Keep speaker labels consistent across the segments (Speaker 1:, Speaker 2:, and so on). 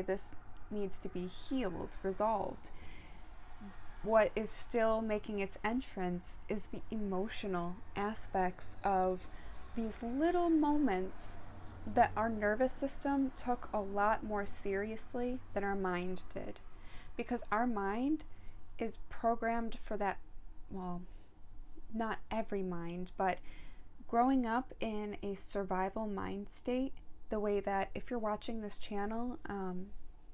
Speaker 1: this needs to be healed, resolved. What is still making its entrance is the emotional aspects of these little moments that our nervous system took a lot more seriously than our mind did. Because our mind is programmed for that, well, not every mind, but growing up in a survival mind state, the way that if you're watching this channel,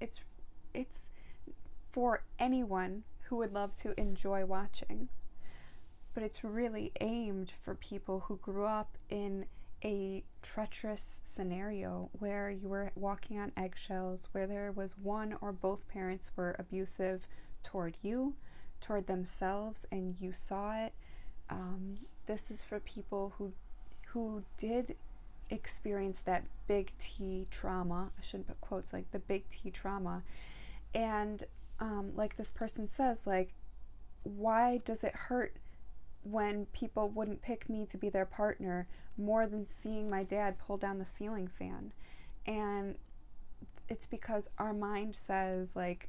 Speaker 1: it's for anyone who would love to enjoy watching, but it's really aimed for people who grew up in a treacherous scenario where you were walking on eggshells, where there was one or both parents were abusive toward you, toward themselves, and you saw it. This is for people who did experience that big T trauma. I shouldn't put quotes, like the big T trauma. And like this person says, like, why does it hurt when people wouldn't pick me to be their partner more than seeing my dad pull down the ceiling fan? And it's because our mind says, like,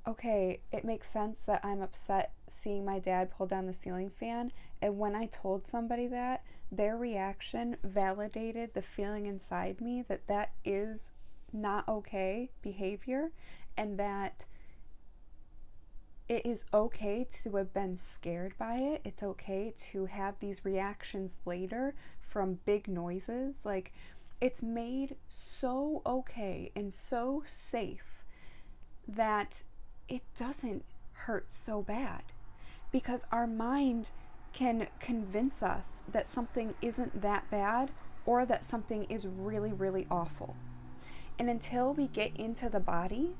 Speaker 1: okay, it makes sense that I'm upset seeing my dad pull down the ceiling fan, and when I told somebody that, their reaction validated the feeling inside me that that is not okay behavior, and that it is okay to have been scared by it. It's okay to have these reactions later from big noises. Like, it's made so okay and so safe that it doesn't hurt so bad, because our mind can convince us that something isn't that bad or that something is really, really awful. And until we get into the body,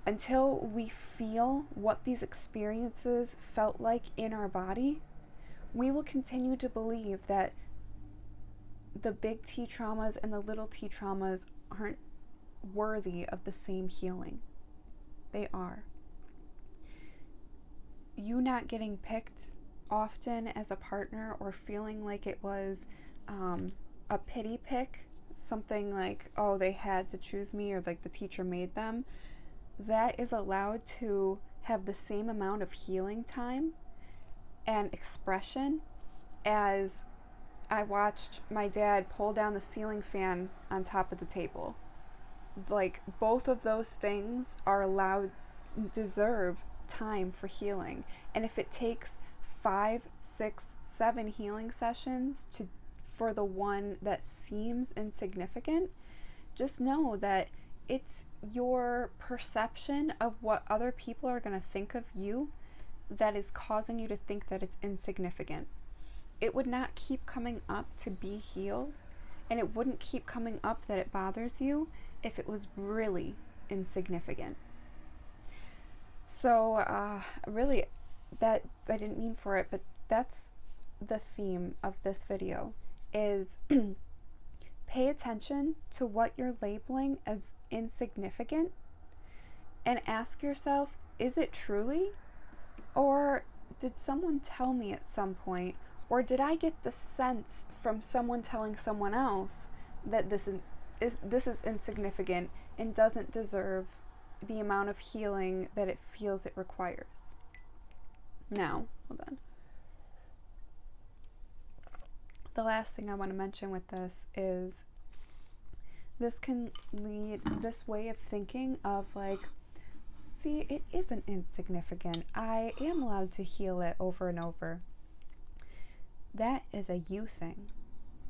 Speaker 1: until we feel what these experiences felt like in our body, we will continue to believe that the big T traumas and the little T traumas aren't worthy of the same healing. They are. You not getting picked often as a partner, or feeling like it was a pity pick, something like, oh, they had to choose me, or like the teacher made them, that is allowed to have the same amount of healing time and expression as I watched my dad pull down the ceiling fan on top of the table. Like, both of those things are allowed, deserve time for healing. And if it takes 5, 6, 7 healing sessions for the one that seems insignificant, just know that it's your perception of what other people are going to think of you that is causing you to think that it's insignificant. It would not keep coming up to be healed, and it wouldn't keep coming up that it bothers you if it was really insignificant. So really, that I didn't mean for it, but that's the theme of this video, is pay attention to what you're labeling as insignificant and ask yourself, is it truly? Or did someone tell me at some point, or did I get the sense from someone telling someone else that this is insignificant and doesn't deserve the amount of healing that it feels it requires? Now, hold on. The last thing I want to mention with this is this can lead, this way of thinking of like, see, it isn't insignificant. I am allowed to heal it over and over. That is a you thing.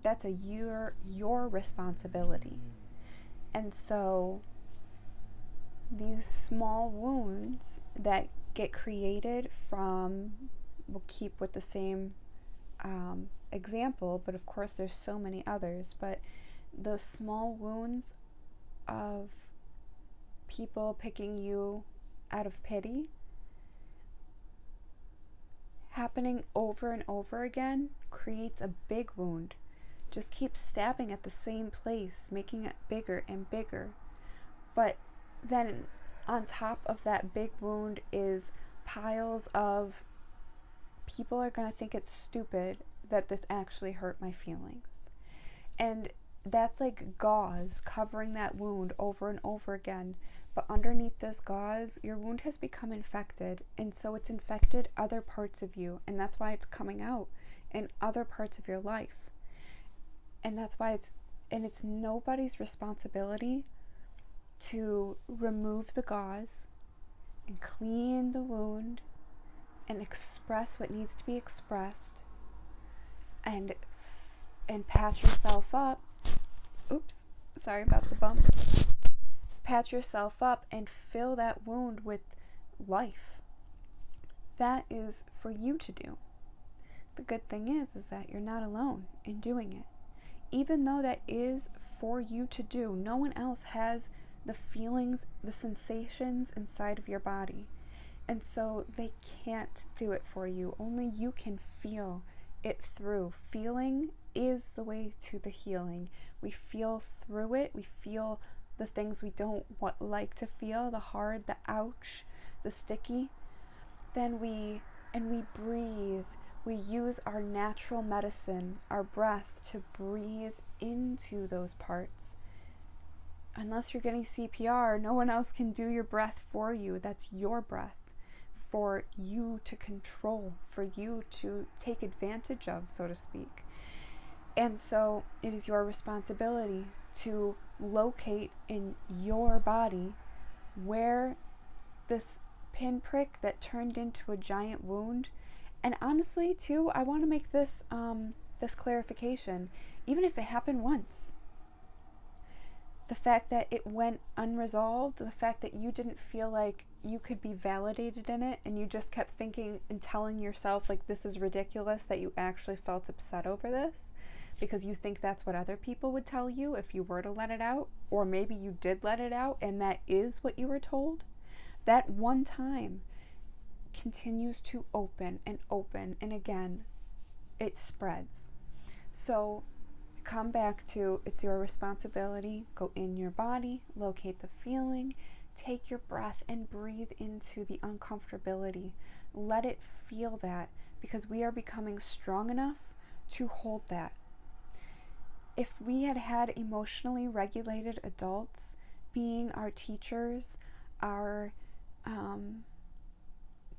Speaker 1: That's a your responsibility. And so these small wounds that get created from, we'll keep with the same example, but of course there's so many others, but those small wounds of people picking you out of pity, happening over and over again, creates a big wound. Just keep stabbing at the same place, making it bigger and bigger. But then on top of that big wound is piles of, people are going to think it's stupid that this actually hurt my feelings. And that's like gauze covering that wound over and over again. But underneath this gauze, your wound has become infected, and so it's infected other parts of you, and that's why it's coming out in other parts of your life. And that's why it's nobody's responsibility to remove the gauze and clean the wound and express what needs to be expressed and patch yourself up. Oops, sorry about the bump. Patch yourself up and fill that wound with life. That is for you to do. The good thing is that you're not alone in doing it. Even though that is for you to do, no one else has the feelings, the sensations inside of your body. And so they can't do it for you. Only you can feel it through. Feeling is the way to the healing. We feel through it. We feel the things we don't like to feel, the hard, the ouch, the sticky. Then we breathe. We use our natural medicine, our breath, to breathe into those parts. Unless you're getting CPR, no one else can do your breath for you. That's your breath for you to control, for you to take advantage of, so to speak. And so it is your responsibility to locate in your body where this pinprick that turned into a giant wound. And honestly, too, I want to make this this clarification. Even if it happened once, the fact that it went unresolved, the fact that you didn't feel like you could be validated in it, and you just kept thinking and telling yourself like this is ridiculous that you actually felt upset over this, because you think that's what other people would tell you if you were to let it out, or maybe you did let it out and that is what you were told. That one time continues to open, and again, it spreads. So come back to, it's your responsibility. Go in your body, locate the feeling, take your breath and breathe into the uncomfortability. Let it feel that, because we are becoming strong enough to hold that. If we had emotionally regulated adults being our teachers, our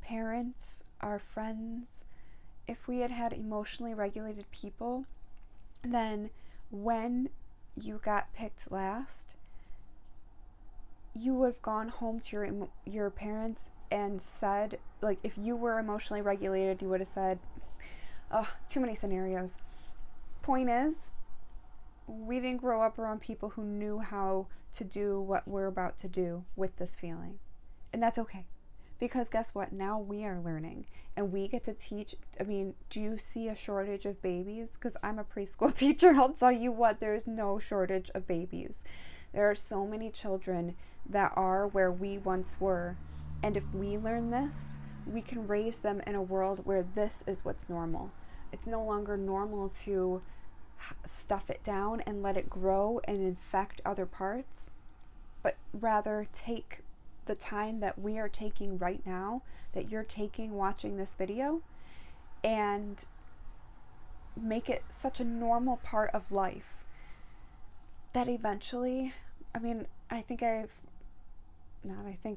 Speaker 1: parents, our friends, if we had emotionally regulated people, then when you got picked last, you would have gone home to your parents and said, like, if you were emotionally regulated, you would have said, oh, too many scenarios. Point is, we didn't grow up around people who knew how to do what we're about to do with this feeling. And that's okay. Because guess what? Now we are learning and we get to teach. I mean, do you see a shortage of babies? Because I'm a preschool teacher. I'll tell you what, there's no shortage of babies. There are so many children that are where we once were. And if we learn this, we can raise them in a world where this is what's normal. It's no longer normal to stuff it down and let it grow and infect other parts, but rather take the time that we are taking right now, that you're taking watching this video, and make it such a normal part of life that eventually, I mean, I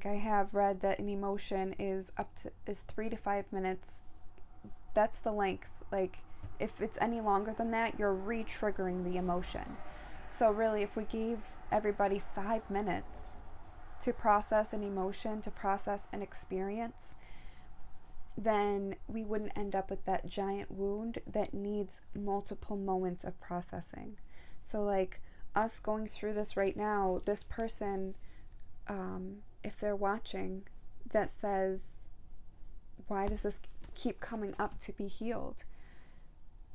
Speaker 1: have read that an emotion is 3 to 5 minutes. That's the length. Like, if it's any longer than that, you're re-triggering the emotion. So really, if we gave everybody 5 minutes to process an emotion, to process an experience, then we wouldn't end up with that giant wound that needs multiple moments of processing. So like us going through this right now, this person, if they're watching, that says, why does this keep coming up to be healed?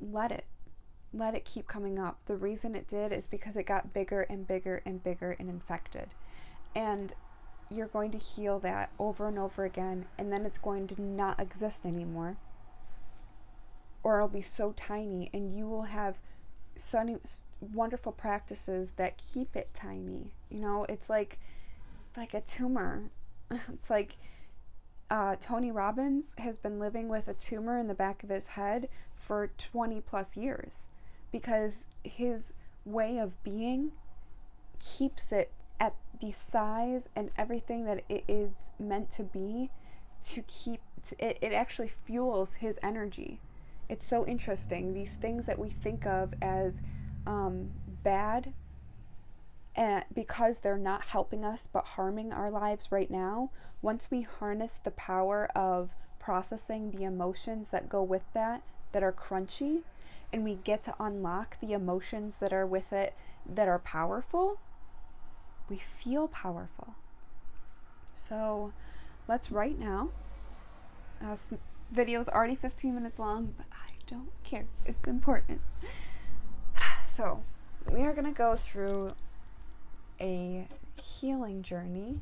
Speaker 1: Let it keep coming up. The reason it did is because it got bigger and bigger and bigger and infected. And you're going to heal that over and over again, and then it's going to not exist anymore. Or it'll be so tiny, and you will have some wonderful practices that keep it tiny. You know, it's like a tumor. It's like Tony Robbins has been living with a tumor in the back of his head for 20 plus years because his way of being keeps it at the size and everything that it is meant to be, it actually fuels his energy. It's so interesting. These things that we think of as bad, and because they're not helping us but harming our lives right now, once we harness the power of processing the emotions that go with that are crunchy, and we get to unlock the emotions that are with it that are powerful, we feel powerful. So let's right now, this video is already 15 minutes long, but I don't care. It's important. So we are going to go through a healing journey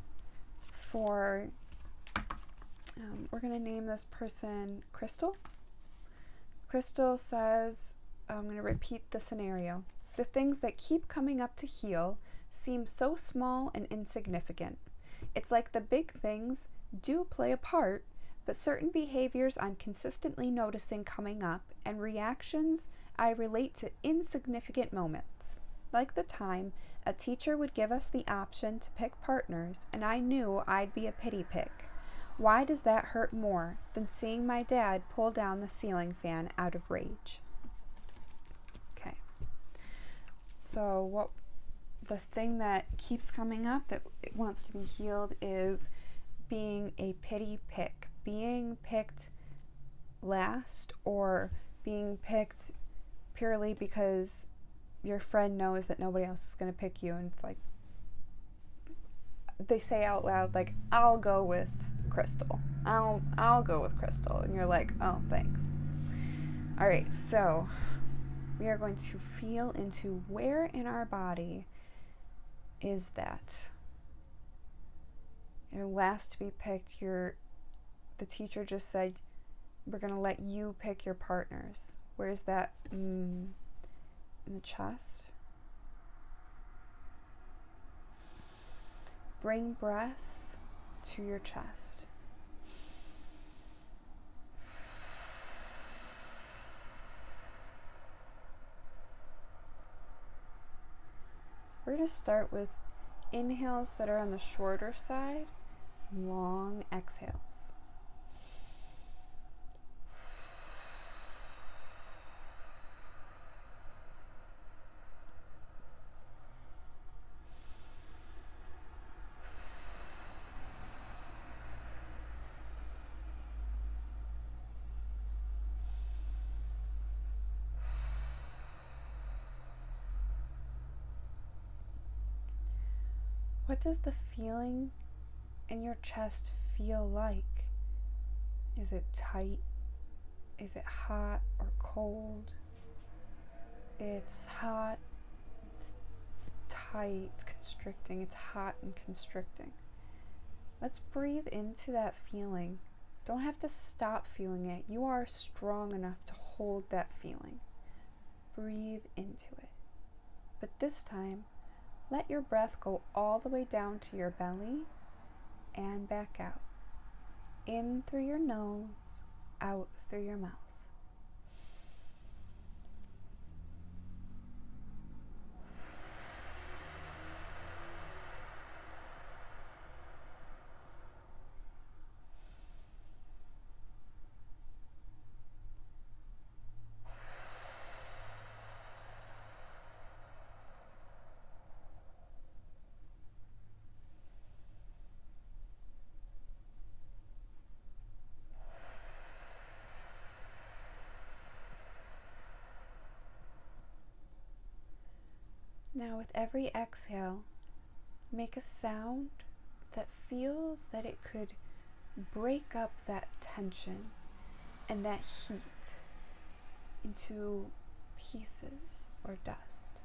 Speaker 1: for, we're going to name this person Crystal. Crystal says, I'm going to repeat the scenario. The things that keep coming up to heal seem so small and insignificant. It's like the big things do play a part, but certain behaviors I'm consistently noticing coming up and reactions I relate to insignificant moments. Like the time a teacher would give us the option to pick partners and I knew I'd be a pity pick. Why does that hurt more than seeing my dad pull down the ceiling fan out of rage? Okay. So what the thing that keeps coming up that it wants to be healed is being a pity pick, being picked last, or being picked purely because your friend knows that nobody else is going to pick you, and it's like they say out loud, like, I'll go with Crystal. I'll go with Crystal, and you're like, oh, thanks. All right, so we are going to feel into where in our body is that. You're last to be picked. The teacher just said, we're going to let you pick your partners. Where's that? In the chest. Bring breath to your chest. We're going to start with inhales that are on the shorter side, long exhales. What does the feeling in your chest feel like? Is it tight? Is it hot or cold? It's hot, it's tight, it's constricting, it's hot and constricting. Let's breathe into that feeling. Don't have to stop feeling it. You are strong enough to hold that feeling. Breathe into it. But this time, let your breath go all the way down to your belly and back out. In through your nose, out through your mouth. Now with every exhale, make a sound that feels that it could break up that tension and that heat into pieces or dust.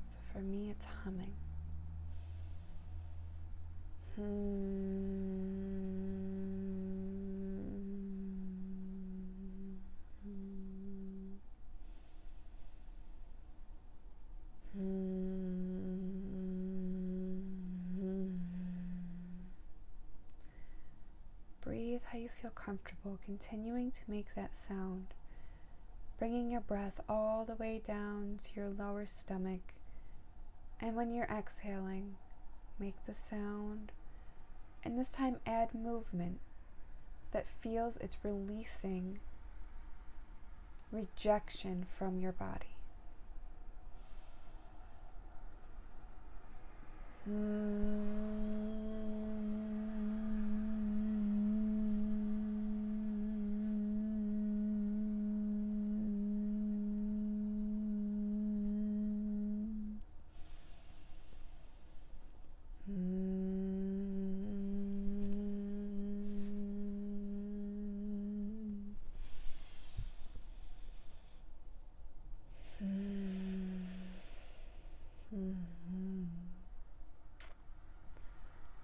Speaker 1: So for me, it's humming. breathe how you feel comfortable, continuing to make that sound. Bringing your breath all the way down to your lower stomach. And when you're exhaling, make the sound. And this time add movement that feels it's releasing rejection from your body.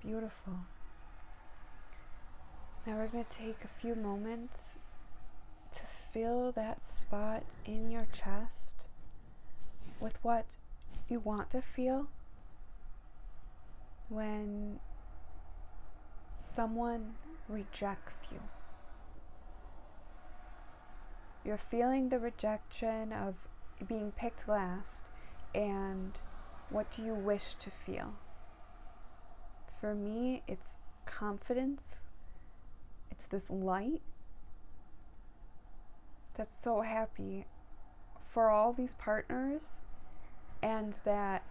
Speaker 1: Beautiful. Now we're going to take a few moments to fill that spot in your chest with what you want to feel when someone rejects you. You're feeling the rejection of being picked last, and what do you wish to feel? For me, it's confidence. It's this light that's so happy for all these partners, and that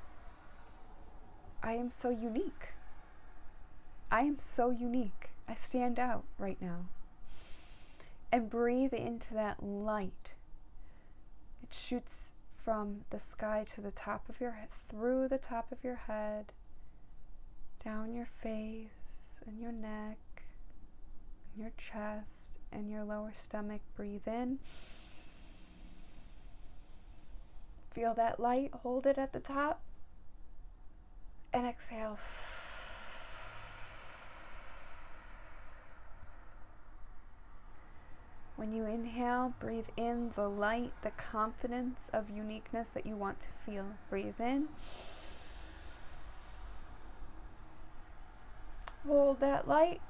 Speaker 1: I am so unique. I am so unique. I stand out right now. And breathe into that light. It shoots from the sky to the top of your head, through the top of your head, down your face and your neck, your chest and your lower stomach. Breathe in. Feel that light, hold it at the top, and exhale. When you inhale, breathe in the light, the confidence of uniqueness that you want to feel. Breathe in. Hold that light.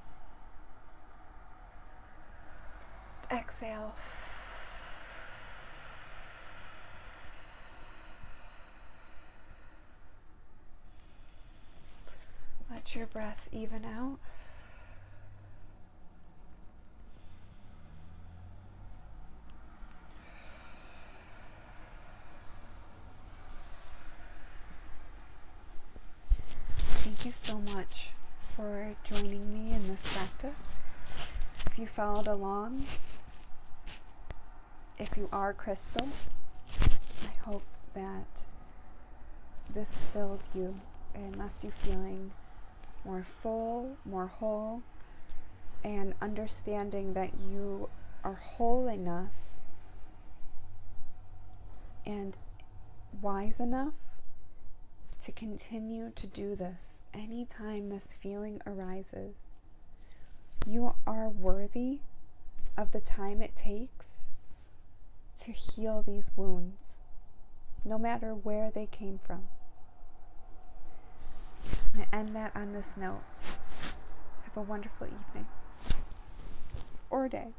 Speaker 1: Exhale. Let your breath even out. Thank you so much for joining me in this practice. If you followed along, if you are Crystal, I hope that this filled you and left you feeling more full, more whole, and understanding that you are whole enough and wise enough to continue to do this anytime this feeling arises. You are worthy of the time it takes to heal these wounds, no matter where they came from. I'm going to end that on this note. Have a wonderful evening or day.